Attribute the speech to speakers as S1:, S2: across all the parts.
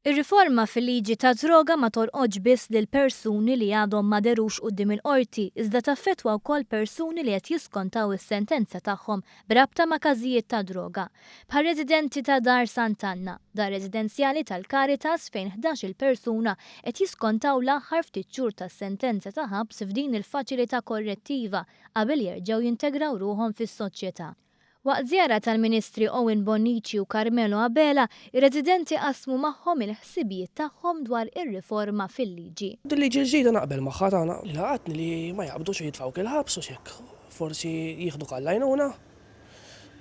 S1: Ir-riforma fil-liġi ta' droga ma torqodx biss lil persuni li għadhom ma derux quddiem il-qorti, iżda taffettwa wkoll persuni li qed jiskontaw is-sentenza tagħhom b'rabta ma' każijiet ta' droga. Bħal residenti ta' Dar Sant'Anna, dar residenzjali tal-Caritas fejn 11-il persuna qed jiskontaw l-aħħar ftit xhur tas-sentenza ta' ħabs f'din il-faċilità korrettiva qabel jerġgħu jintegraw ruhom fis-soċjetà. Waqt żjara tal-Ministri Owen Bonnici u Carmelo Abela, ir-residenti qasmu magħhom il-ħsibijiet tagħhom dwar ir-riforma fil-liġi.
S2: Dil-liġi ġdida naqbel magħha tagħna li laqatni li ma jaqbdux jitfgħu il-ħabs u xek. Forsi jieħdu kallajnuna,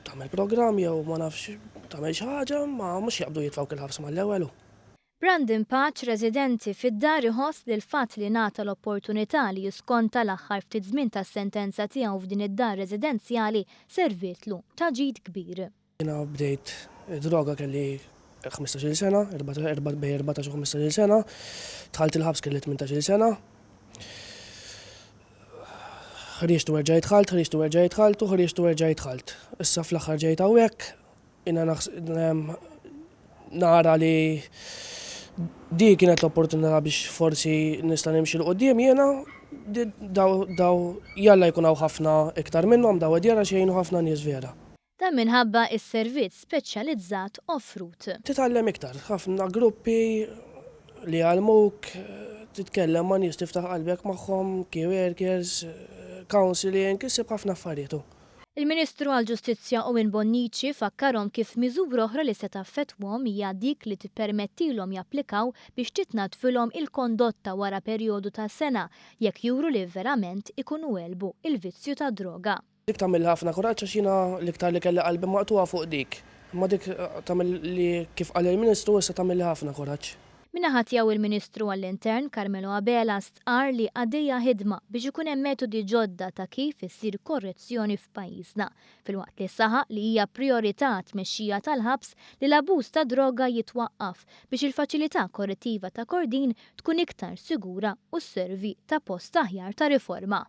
S2: tagħmel programm jew ma nafx tagħmel xi ħaġa ma mhux jaqbdu jitfgħu il-ħabs mal-ewwel.
S1: Brandon Patch, residenti fid-dar iħoss li l-fatt li ngħata l-opportunità li jiskonta l-aħħar ftit żmien tas-sentenza tiegħu f'din id-dar residenzjali servitlu ta' ġid kbir.
S2: Jiena bdejt droga kelli 15-il sena, bej 14 u 15-il sena, dħalt il-ħabs kelli 18-il sena. Ħriġtu werġa' jitħalt u ħriġtu werġa' jitħalt. Issa fl-aħħar ġejt hawnhekk, jiena nara li di kienet l-opportunità biex forsi nista' nimxi l-qoddim jiena daw jalla jkun hawn ħafna iktar minnhom daw qed jara xejn ħafna nies vera.
S1: Dan minħabba s-servizz speċjalizzat offrut.
S2: Titgħallem iktar, ħafna gruppi li għalmuk, titkellem ma' nies tiftaħ qalbek magħhom, key workers, counseling, issib ħafna affarijiet.
S1: Il-Ministru għall-Ġustizzja Owen Bonnici fakkarhom kif miżura oħra li se taffettwhom hija dik li tippermettilhom japplikaw biex titnadfilhom il-kondotta wara perjodu ta' sena jekk juru li verament ikunu welbu il-vizzju ta' droga.
S2: Dik tagħmel ħafna kuraġġ għax jiena l-iktar li kelli qalbi maqtuha fuq dik. Imma dik tagħmel li kif qal il-Ministru issa tagħmel ħafna kuraġġ.
S1: Minnaħa tiegħu il-Ministru għall-Intern Carmelo Abela stqar li għaddejja ħidma biex ikun hemm metodi ġodda ta' kif issir korrezzjoni f'pajjiżna, filwaqt li saħaq li hija priorità tmexxija tal-ħabs li l-abuż ta' droga jitwaqqaf biex il-faċilità korrettiva ta' Kordin tkun iktar sigura u sservi ta' post aħjar ta' riforma.